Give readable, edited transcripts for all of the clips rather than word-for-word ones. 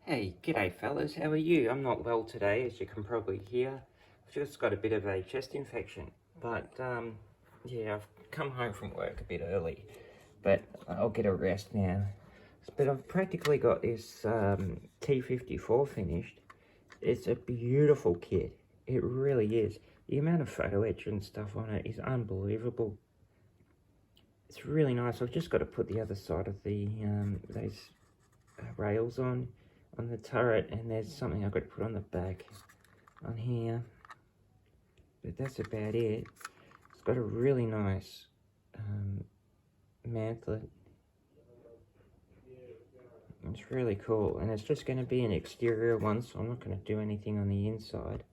Hey, g'day fellas, how are you? I'm not well today, as you can probably hear. I've just got a bit of a chest infection, but yeah, I've come home from work a bit early, but I'll get a rest now. But I've practically got this T-54 finished. It's a beautiful kit, it really is. The amount of photo etch and stuff on it is unbelievable. It's really nice. I've just got to put the other side of the those rails on the turret, and there's something I've got to put on the back on here, but that's about it. It's got a really nice mantlet. It's really cool, and it's just going to be an exterior one, so I'm not going to do anything on the inside.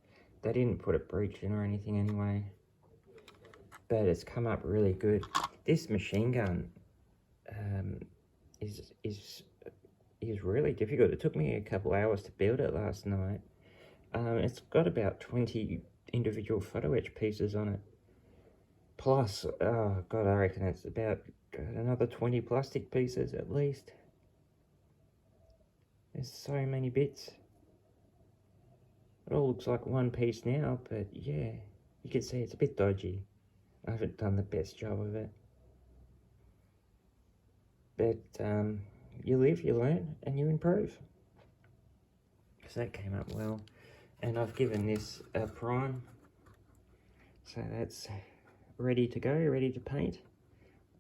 They didn't put a breech in or anything anyway, but it's come up really good. This machine gun is really difficult. It took me a couple hours to build it last night. It's got about 20 individual photo etch pieces on it. Plus, oh god, I reckon it's about another 20 plastic pieces at least. There's so many bits. It all looks like one piece now, but yeah, you can see it's a bit dodgy. I haven't done the best job of it. But you live, you learn, and you improve. So that came up well. And I've given this a prime. So that's ready to go, ready to paint.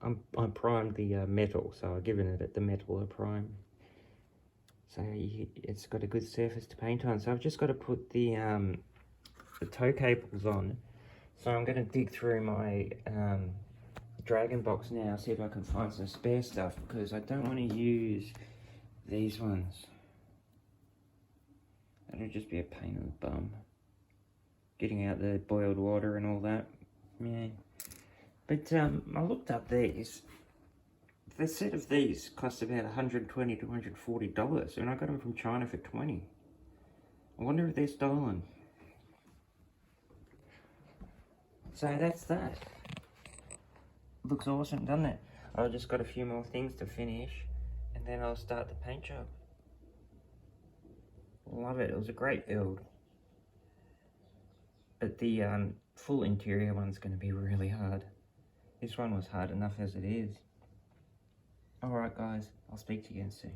I primed the metal, so I've given it the metal a prime. So it's got a good surface to paint on. So I've just got to put the tow cables on. So I'm going to dig through my Dragon box now, see if I can find some spare stuff, because I don't want to use these ones. That'll just be a pain in the bum. Getting out the boiled water and all that. Yeah. But I looked up these. The set of these cost about $120 to $140, and I got them from China for $20. I wonder if they're stolen. So that's that. Looks awesome, doesn't it? I've just got a few more things to finish, and then I'll start the paint job. Love it. It was a great build. But the full interior one's going to be really hard. This one was hard enough as it is. Alright guys, I'll speak to you again soon.